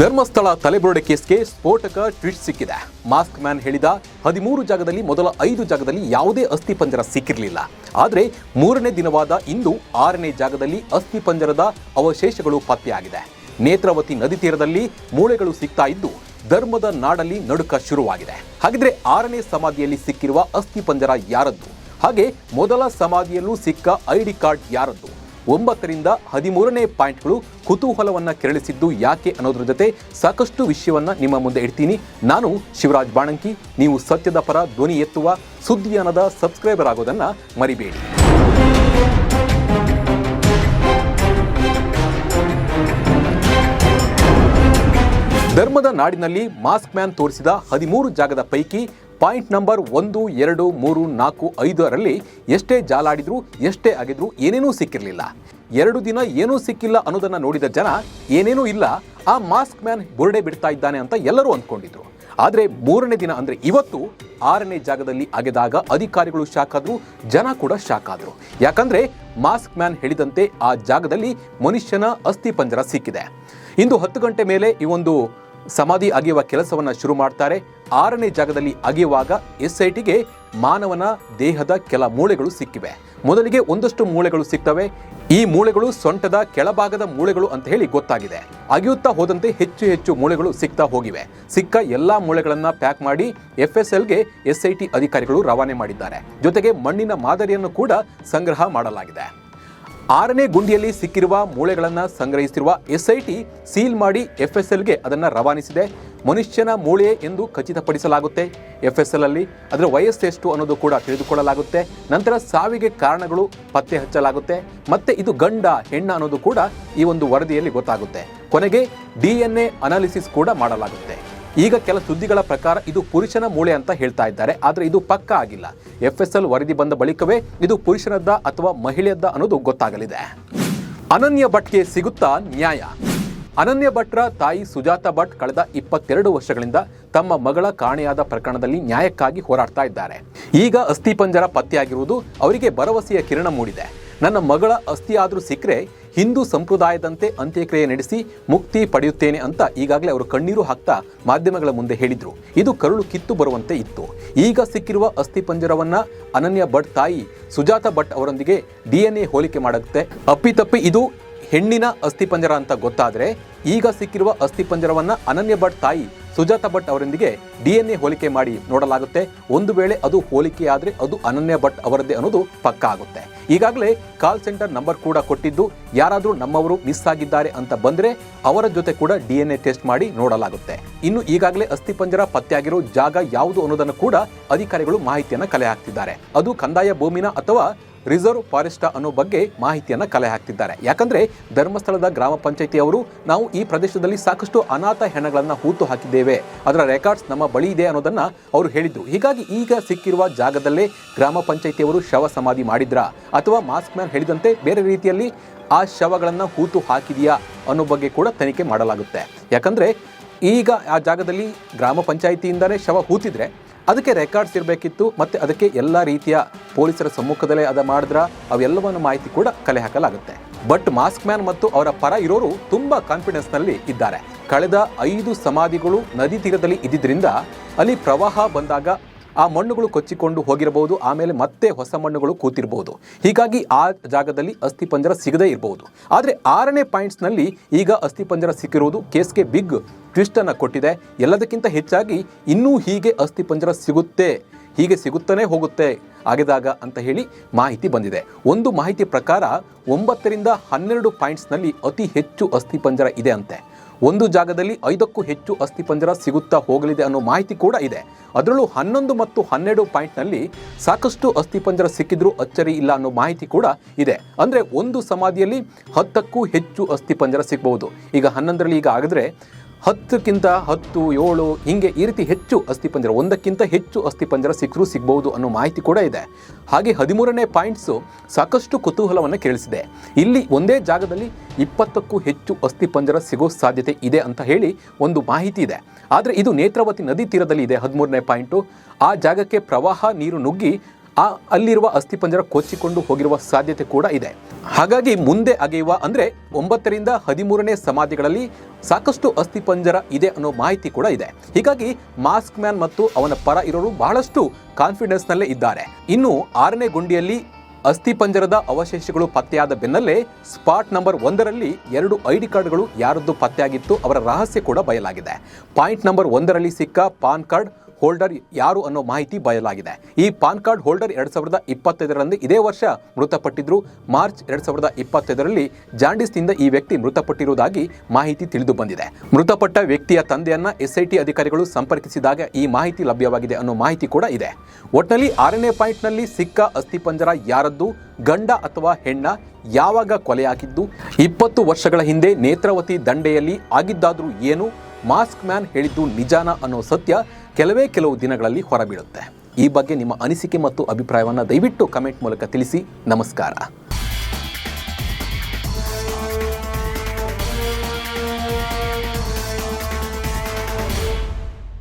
ಧರ್ಮಸ್ಥಳ ತಲೆಬುರುಡೆ ಕೇಸ್ಗೆ ಸ್ಫೋಟಕ ಟ್ವಿಸ್ಟ್ ಸಿಕ್ಕಿದೆ. Mask man ಹೇಳಿದ 13 ಜಾಗದಲ್ಲಿ ಮೊದಲ 5 ಜಾಗದಲ್ಲಿ ಯಾವುದೇ ಅಸ್ಥಿಪಂಜರ ಸಿಕ್ಕಿರಲಿಲ್ಲ. ಆದರೆ 3ನೇ ದಿನವಾದ ಇಂದು 6ನೇ ಜಾಗದಲ್ಲಿ ಅಸ್ಥಿಪಂಜರದ ಅವಶೇಷಗಳು ಪತ್ತೆಯಾಗಿದೆ. ನೇತ್ರಾವತಿ ನದಿ ತೀರದಲ್ಲಿ ಮೂಳೆಗಳು ಸಿಗ್ತಾ ಇದ್ದು ಧರ್ಮದ ನಾಡಲ್ಲಿ ನಡುಕ ಶುರುವಾಗಿದೆ. ಹಾಗಿದ್ರೆ 6ನೇ ಸಮಾಧಿಯಲ್ಲಿ ಸಿಕ್ಕಿರುವ ಅಸ್ಥಿಪಂಜರ ಯಾರದ್ದು? ಹಾಗೆ ಮೊದಲ ಸಮಾಧಿಯಲ್ಲೂ ಸಿಕ್ಕ ಐಡಿ ಕಾರ್ಡ್ ಯಾರದ್ದು? 9ರಿಂದ 13ನೇ ಪಾಯಿಂಟ್ಗಳು ಕುತೂಹಲವನ್ನ ಕೆರಳಿಸಿದ್ದು ಯಾಕೆ ಅನ್ನೋದ್ರ ಜೊತೆ ಸಾಕಷ್ಟು ವಿಷಯವನ್ನ ನಿಮ್ಮ ಮುಂದೆ ಇಡ್ತೀನಿ. ನಾನು ಶಿವರಾಜ್ ಬಾಣಂಕಿ. ನೀವು ಸತ್ಯದ ಪರ ಧ್ವನಿ ಎತ್ತುವ ಸುದ್ದಿಯಾನದ ಸಬ್ಸ್ಕ್ರೈಬರ್ ಆಗೋದನ್ನ ಮರಿಬೇಡಿ. ಧರ್ಮದ ನಾಡಿನಲ್ಲಿ ಮಾಸ್ಕ್ ಮ್ಯಾನ್ ತೋರಿಸಿದ 13 ಜಾಗದ ಪೈಕಿ ಪಾಯಿಂಟ್ ನಂಬರ್ 1, 2, 3, 4, 5ರಲ್ಲಿ ಎಷ್ಟೇ ಜಾಲಾಡಿದ್ರು, ಎಷ್ಟೇ ಆಗಿದ್ರು ಏನೇನೂ ಸಿಕ್ಕಿರಲಿಲ್ಲ. 2 ದಿನ ಏನೂ ಸಿಕ್ಕಿಲ್ಲ ಅನ್ನೋದನ್ನ ನೋಡಿದ ಜನ ಏನೇನೂ ಇಲ್ಲ, ಆ ಮಾಸ್ಕ್ ಮ್ಯಾನ್ ಬುರುಡೆ ಬಿಡ್ತಾ ಇದ್ದಾನೆ ಅಂತ ಎಲ್ಲರೂ ಅಂದ್ಕೊಂಡಿದ್ರು. ಆದರೆ 3ನೇ ದಿನ ಅಂದ್ರೆ ಇವತ್ತು 6ನೇ ಜಾಗದಲ್ಲಿ ಅಗೆದಾಗ ಅಧಿಕಾರಿಗಳು ಶಾಕ್ ಆದ್ರು, ಜನ ಕೂಡ ಶಾಕ್ ಆದ್ರು. ಯಾಕಂದ್ರೆ ಮಾಸ್ಕ್ ಮ್ಯಾನ್ ಹೇಳಿದಂತೆ ಆ ಜಾಗದಲ್ಲಿ ಮನುಷ್ಯನ ಅಸ್ಥಿಪಂಜರ ಸಿಕ್ಕಿದೆ. ಇಂದು 10 ಗಂಟೆ ಮೇಲೆ ಈ ಒಂದು ಸಮಾಧಿ ಅಗೆಯುವ ಕೆಲಸವನ್ನ ಶುರು ಮಾಡ್ತಾರೆ. 6ನೇ ಜಾಗದಲ್ಲಿ ಅಗೆಯುವಾಗ SITಗೆ ಮಾನವನ ದೇಹದ ಕೆಲ ಮೂಳೆಗಳು ಸಿಕ್ಕಿವೆ. ಮೊದಲಿಗೆ ಒಂದಷ್ಟು ಮೂಳೆಗಳು ಸಿಗ್ತವೆ. ಈ ಮೂಳೆಗಳು ಸೊಂಟದ ಕೆಳಭಾಗದ ಮೂಳೆಗಳು ಅಂತ ಹೇಳಿ ಗೊತ್ತಾಗಿದೆ. ಅಗೆಯುತ್ತಾ ಹೋದಂತೆ ಹೆಚ್ಚು ಹೆಚ್ಚು ಮೂಳೆಗಳು ಸಿಗ್ತಾ ಹೋಗಿವೆ. ಸಿಕ್ಕ ಎಲ್ಲಾ ಮೂಳೆಗಳನ್ನ ಪ್ಯಾಕ್ ಮಾಡಿ FSLಗೆ SIT ಅಧಿಕಾರಿಗಳು ರವಾನೆ ಮಾಡಿದ್ದಾರೆ. ಜೊತೆಗೆ ಮಣ್ಣಿನ ಮಾದರಿಯನ್ನು ಕೂಡ ಸಂಗ್ರಹ ಮಾಡಲಾಗಿದೆ. 6ನೇ ಗುಂಡಿಯಲ್ಲಿ ಸಿಕ್ಕಿರುವ ಮೂಳೆಗಳನ್ನು ಸಂಗ್ರಹಿಸಿರುವ SIT ಸೀಲ್ ಮಾಡಿ FSLಗೆ ಅದನ್ನು ರವಾನಿಸಿದೆ. ಮನುಷ್ಯನ ಮೂಳೆ ಎಂದು ಖಚಿತಪಡಿಸಲಾಗುತ್ತೆ. FSL ಅಲ್ಲಿ ಅದರ ವಯಸ್ಸೆಷ್ಟು ಅನ್ನೋದು ಕೂಡ ತಿಳಿದುಕೊಳ್ಳಲಾಗುತ್ತೆ. ನಂತರ ಸಾವಿಗೆ ಕಾರಣಗಳು ಪತ್ತೆ ಹಚ್ಚಲಾಗುತ್ತೆ. ಮತ್ತೆ ಇದು ಗಂಡ ಹೆಣ್ಣ ಅನ್ನೋದು ಕೂಡ ಈ ಒಂದು ವರದಿಯಲ್ಲಿ ಗೊತ್ತಾಗುತ್ತೆ. ಕೊನೆಗೆ DNA ಅನಾಲಿಸಿಸ್ ಕೂಡ ಮಾಡಲಾಗುತ್ತೆ. ಈಗ ಕೆಲ ಸುದ್ದಿಗಳ ಪ್ರಕಾರ ಇದು ಪುರುಷನ ಮೂಳೆ ಅಂತ ಹೇಳ್ತಾ ಇದ್ದಾರೆ. ಆದರೆ ಇದು ಪಕ್ಕಾ ಆಗಿಲ್ಲ. FSL ವರದಿ ಬಂದ ಬಳಿಕವೇ ಇದು ಪುರುಷನದ್ದ ಅಥವಾ ಮಹಿಳೆಯದ್ದ ಅನ್ನೋದು ಗೊತ್ತಾಗಲಿದೆ. ಅನನ್ಯ ಭಟ್ಗೆ ಸಿಗುತ್ತಾ ನ್ಯಾಯ? ಅನನ್ಯ ಭಟ್ರ ತಾಯಿ ಸುಜಾತಾ ಭಟ್ ಕಳೆದ 22 ವರ್ಷಗಳಿಂದ ತಮ್ಮ ಮಗಳ ಕಾಣೆಯಾದ ಪ್ರಕರಣದಲ್ಲಿ ನ್ಯಾಯಕ್ಕಾಗಿ ಹೋರಾಡ್ತಾ ಇದ್ದಾರೆ. ಈಗ ಅಸ್ಥಿಪಂಜರ ಪತ್ತೆಯಾಗಿರುವುದು ಅವರಿಗೆ ಭರವಸೆಯ ಕಿರಣ ಮೂಡಿದೆ. ನನ್ನ ಮಗಳ ಅಸ್ಥಿ ಆದರೂ ಸಿಕ್ಕರೆ ಹಿಂದೂ ಸಂಪ್ರದಾಯದಂತೆ ಅಂತ್ಯಕ್ರಿಯೆ ನಡೆಸಿ ಮುಕ್ತಿ ಪಡೆಯುತ್ತೇನೆ ಅಂತ ಈಗಾಗಲೇ ಅವರು ಕಣ್ಣೀರು ಹಾಕ್ತಾ ಮಾಧ್ಯಮಗಳ ಮುಂದೆ ಹೇಳಿದ್ರು. ಇದು ಕರುಳು ಕಿತ್ತು ಬರುವಂತೆ ಇತ್ತು. ಈಗ ಸಿಕ್ಕಿರುವ ಅಸ್ಥಿಪಂಜರವನ್ನ ಅನನ್ಯ ಭಟ್ ತಾಯಿ ಸುಜಾತಾ ಭಟ್ ಅವರೊಂದಿಗೆ DNA ಹೋಲಿಕೆ ಮಾಡುತ್ತೆ. ಅಪ್ಪಿತಪ್ಪಿ ಇದು ಹೆಣ್ಣಿನ ಅಸ್ಥಿಪಂಜರ ಅಂತ ಗೊತ್ತಾದರೆ ಈಗ ಸಿಕ್ಕಿರುವ ಅಸ್ಥಿಪಂಜರವನ್ನ ಅನನ್ಯ ಭಟ್ ತಾಯಿ ಸುಜಾತಾ ಭಟ್ ಅವರೊಂದಿಗೆ DNA ಹೋಲಿಕೆ ಮಾಡಿ ನೋಡಲಾಗುತ್ತೆ. ಒಂದು ವೇಳೆ ಅದು ಹೋಲಿಕೆಯಾದರೆ ಅದು ಅನನ್ಯ ಭಟ್ ಅವರದ್ದೇ ಅನ್ನೋದು ಪಕ್ಕಾ ಆಗುತ್ತೆ. ಈಗಾಗಲೇ ಕಾಲ್ ಸೆಂಟರ್ ನಂಬರ್ ಕೂಡ ಕೊಟ್ಟಿದ್ದು ಯಾರಾದರೂ ನಮ್ಮವರು ಮಿಸ್ ಆಗಿದ್ದಾರೆ ಅಂತ ಬಂದರೆ ಅವರ ಜೊತೆ ಕೂಡ DNA ಟೆಸ್ಟ್ ಮಾಡಿ ನೋಡಲಾಗುತ್ತೆ. ಇನ್ನು ಈಗಾಗಲೇ ಅಸ್ಥಿಪಂಜರ ಪತ್ತೆಯಾಗಿರೋ ಜಾಗ ಯಾವುದು ಅನ್ನೋದನ್ನು ಕೂಡ ಅಧಿಕಾರಿಗಳು ಮಾಹಿತಿಯನ್ನು ಕಲೆ ಹಾಕ್ತಿದ್ದಾರೆ. ಅದು ಕಂದಾಯ ಭೂಮಿನ ಅಥವಾ ರಿಸರ್ವ್ ಫಾರೆಸ್ಟ್ ಅನ್ನೋ ಬಗ್ಗೆ ಮಾಹಿತಿಯನ್ನ ಕಲೆ ಹಾಕ್ತಿದ್ದಾರೆ. ಯಾಕಂದ್ರೆ ಧರ್ಮಸ್ಥಳದ ಗ್ರಾಮ ಪಂಚಾಯಿತಿಯವರು ನಾವು ಈ ಪ್ರದೇಶದಲ್ಲಿ ಸಾಕಷ್ಟು ಅನಾಥ ಹೆಣಗಳನ್ನ ಹೂತು ಹಾಕಿದ್ದೇವೆ, ಅದರ ರೆಕಾರ್ಡ್ಸ್ ನಮ್ಮ ಬಳಿ ಇದೆ ಅನ್ನೋದನ್ನ ಅವರು ಹೇಳಿದ್ರು. ಹೀಗಾಗಿ ಈಗ ಸಿಕ್ಕಿರುವ ಜಾಗದಲ್ಲೇ ಗ್ರಾಮ ಪಂಚಾಯಿತಿಯವರು ಶವ ಸಮಾಧಿ ಮಾಡಿದ್ರಾ ಅಥವಾ ಮಾಸ್ಕ್ ಮ್ಯಾನ್ ಹೇಳಿದಂತೆ ಬೇರೆ ರೀತಿಯಲ್ಲಿ ಆ ಶವಗಳನ್ನ ಹೂತು ಹಾಕಿದೆಯಾ ಅನ್ನೋ ಬಗ್ಗೆ ಕೂಡ ತನಿಖೆ ಮಾಡಲಾಗುತ್ತೆ. ಯಾಕಂದ್ರೆ ಈಗ ಆ ಜಾಗದಲ್ಲಿ ಗ್ರಾಮ ಪಂಚಾಯಿತಿಯಿಂದನೇ ಶವ ಹೂತಿದ್ರೆ ಅದಕ್ಕೆ ರೆಕಾರ್ಡ್ಸ್ ಇರಬೇಕಿತ್ತು. ಮತ್ತು ಅದಕ್ಕೆ ಎಲ್ಲ ರೀತಿಯ ಪೊಲೀಸರ ಸಮ್ಮುಖದಲ್ಲೇ ಅದ ಮಾಡಿದ್ರ ಅವೆಲ್ಲವನ್ನು ಮಾಹಿತಿ ಕೂಡ ಕಲೆ ಹಾಕಲಾಗುತ್ತೆ. ಬಟ್ ಮಾಸ್ಕ್ ಮ್ಯಾನ್ ಮತ್ತು ಅವರ ಪರ ಇರೋರು ತುಂಬ ಕಾನ್ಫಿಡೆನ್ಸ್ನಲ್ಲಿ ಇದ್ದಾರೆ. ಕಳೆದ 5 ಸಮಾಧಿಗಳು ನದಿ ತೀರದಲ್ಲಿ ಇದ್ದಿದ್ದರಿಂದ ಅಲ್ಲಿ ಪ್ರವಾಹ ಬಂದಾಗ ಆ ಮಣ್ಣುಗಳು ಕೊಚ್ಚಿಕೊಂಡು ಹೋಗಿರಬಹುದು. ಆಮೇಲೆ ಮತ್ತೆ ಹೊಸ ಮಣ್ಣುಗಳು ಕೂತಿರಬಹುದು. ಹೀಗಾಗಿ ಆ ಜಾಗದಲ್ಲಿ ಅಸ್ಥಿಪಂಜರ ಸಿಗದೇ ಇರಬಹುದು. ಆದರೆ 6ನೇ ಪಾಯಿಂಟ್ಸ್ನಲ್ಲಿ ಈಗ ಅಸ್ಥಿಪಂಜರ ಸಿಕ್ಕಿರುವುದು ಕೇಸ್ಗೆ ಬಿಗ್ ಟ್ವಿಸ್ಟ್ ಅನ್ನು ಕೊಟ್ಟಿದೆ. ಎಲ್ಲದಕ್ಕಿಂತ ಹೆಚ್ಚಾಗಿ ಇನ್ನೂ ಹೀಗೆ ಅಸ್ಥಿಪಂಜರ ಹೀಗೆ ಸಿಗುತ್ತಾನೆ ಹೋಗುತ್ತೆ ಆಗಿದಾಗ ಅಂತ ಹೇಳಿ ಮಾಹಿತಿ ಬಂದಿದೆ. ಒಂದು ಮಾಹಿತಿ ಪ್ರಕಾರ 9ರಿಂದ 12 ಪಾಯಿಂಟ್ಸ್ನಲ್ಲಿ ಅತಿ ಹೆಚ್ಚು ಅಸ್ಥಿಪಂಜರ ಇದೆ ಅಂತೆ. ಒಂದು ಜಾಗದಲ್ಲಿ 5ಕ್ಕೂ ಹೆಚ್ಚು ಅಸ್ಥಿಪಂಜರ ಸಿಗುತ್ತಾ ಹೋಗಲಿದೆ ಅನ್ನೋ ಮಾಹಿತಿ ಕೂಡ ಇದೆ. ಅದರಲ್ಲೂ 11 ಮತ್ತು 12 ಪಾಯಿಂಟ್ನಲ್ಲಿ ಸಾಕಷ್ಟು ಅಸ್ಥಿಪಂಜರ ಸಿಕ್ಕಿದ್ರೂ ಅಚ್ಚರಿ ಇಲ್ಲ ಅನ್ನೋ ಮಾಹಿತಿ ಕೂಡ ಇದೆ. ಅಂದರೆ ಒಂದು ಸಮಾಧಿಯಲ್ಲಿ 10ಕ್ಕೂ ಹೆಚ್ಚು ಅಸ್ಥಿಪಂಜರ ಸಿಗಬಹುದು. ಈಗ 11ರಲ್ಲಿ ಈಗ ಆಗಿದ್ರೆ 10ಕ್ಕಿಂತ 10, 7 ಹಿಂಗೆ ಈ ರೀತಿ ಹೆಚ್ಚು ಅಸ್ಥಿಪಂಜರ, ಒಂದಕ್ಕಿಂತ ಹೆಚ್ಚು ಅಸ್ಥಿಪಂಜರ ಸಿಗಬಹುದು ಅನ್ನೋ ಮಾಹಿತಿ ಕೂಡ ಇದೆ. ಹಾಗೆ 13ನೇ ಪಾಯಿಂಟ್ಸು ಸಾಕಷ್ಟು ಕುತೂಹಲವನ್ನು ಕೇಳಿಸಿದೆ. ಇಲ್ಲಿ ಒಂದೇ ಜಾಗದಲ್ಲಿ 20ಕ್ಕೂ ಹೆಚ್ಚು ಅಸ್ಥಿಪಂಜರ ಸಿಗೋ ಸಾಧ್ಯತೆ ಇದೆ ಅಂತ ಹೇಳಿ ಒಂದು ಮಾಹಿತಿ ಇದೆ. ಆದರೆ ಇದು ನೇತ್ರಾವತಿ ನದಿ ತೀರದಲ್ಲಿ ಇದೆ 13ನೇ ಪಾಯಿಂಟು. ಆ ಜಾಗಕ್ಕೆ ಪ್ರವಾಹ ನೀರು ನುಗ್ಗಿ ಅಲ್ಲಿರುವ ಅಸ್ಥಿಪಂಜರ ಕೊಚ್ಚಿಕೊಂಡು ಹೋಗಿರುವ ಸಾಧ್ಯತೆ ಕೂಡ ಇದೆ. ಹಾಗಾಗಿ ಮುಂದೆ ಅಗೆಯುವ ಅಂದರೆ 9 ರಿಂದ 13ನೇ ಸಮಾಧಿಗಳಲ್ಲಿ ಸಾಕಷ್ಟು ಅಸ್ಥಿಪಂಜರ ಇದೆ ಅನ್ನೋ ಮಾಹಿತಿ ಕೂಡ ಇದೆ. ಹೀಗಾಗಿ ಮಾಸ್ಕ್ ಮ್ಯಾನ್ ಮತ್ತು ಅವನ ಪರ ಇರೋರು ಬಹಳಷ್ಟು ಕಾನ್ಫಿಡೆನ್ಸ್ ನಲ್ಲೇ ಇದ್ದಾರೆ. ಇನ್ನು 6ನೇ ಗುಂಡಿಯಲ್ಲಿ ಅಸ್ಥಿಪಂಜರದ ಅವಶೇಷಗಳು ಪತ್ತೆಯಾದ ಬೆನ್ನಲ್ಲೇ ಸ್ಪಾಟ್ ನಂಬರ್ 1ರಲ್ಲಿ 2 ID ಕಾರ್ಡ್ಗಳು ಯಾರದ್ದು ಪತ್ತೆಯಾಗಿತ್ತು, ಅವರ ರಹಸ್ಯ ಕೂಡ ಬಯಲಾಗಿದೆ. ಪಾಯಿಂಟ್ ನಂಬರ್ 1ರಲ್ಲಿ ಸಿಕ್ಕ ಪಾನ್ ಕಾರ್ಡ್ ಹೋಲ್ಡರ್ ಯಾರು ಅನ್ನೋ ಮಾಹಿತಿ ಬಯಲಾಗಿದೆ. ಈ ಪಾನ್ ಕಾರ್ಡ್ ಹೋಲ್ಡರ್ 2025ರಂದು ಇದೇ ವರ್ಷ ಮೃತಪಟ್ಟಿದ್ರು. ಮಾರ್ಚ್ 2025ರಲ್ಲಿ ಜಾಂಡಿಸ್ನಿಂದ ಈ ವ್ಯಕ್ತಿ ಮೃತಪಟ್ಟಿರುವುದಾಗಿ ಮಾಹಿತಿ ತಿಳಿದು ಬಂದಿದೆ. ಮೃತಪಟ್ಟ ವ್ಯಕ್ತಿಯ ತಂದೆಯನ್ನ SIT ಅಧಿಕಾರಿಗಳು ಸಂಪರ್ಕಿಸಿದಾಗ ಈ ಮಾಹಿತಿ ಲಭ್ಯವಾಗಿದೆ ಅನ್ನೋ ಮಾಹಿತಿ ಕೂಡ ಇದೆ. ಒಟ್ಟಿನಲ್ಲಿ 6ನೇ ಪಾಯಿಂಟ್ನಲ್ಲಿ ಸಿಕ್ಕ ಅಸ್ಥಿಪಂಜರ ಯಾರದ್ದು, ಗಂಡ ಅಥವಾ ಹೆಣ್ಣ, ಯಾವಾಗ ಕೊಲೆಯಾಗಿದ್ದು, 20 ವರ್ಷಗಳ ಹಿಂದೆ ನೇತ್ರಾವತಿ ದಂಡೆಯಲ್ಲಿ ಆಗಿದ್ದಾದ್ರೂ ಏನು, ಮಾಸ್ಕ್ ಮ್ಯಾನ್ ಹೇಳಿದ್ದು ನಿಜಾನ ಅನ್ನೋ ಸತ್ಯ ಕೆಲವು ದಿನಗಳಲ್ಲಿ ಹೊರಬೀಳುತ್ತೆ. ಈ ಬಗ್ಗೆ ನಿಮ್ಮ ಅನಿಸಿಕೆ ಮತ್ತು ಅಭಿಪ್ರಾಯವನ್ನು ದಯವಿಟ್ಟು ಕಮೆಂಟ್ ಮೂಲಕ ತಿಳಿಸಿ. ನಮಸ್ಕಾರ.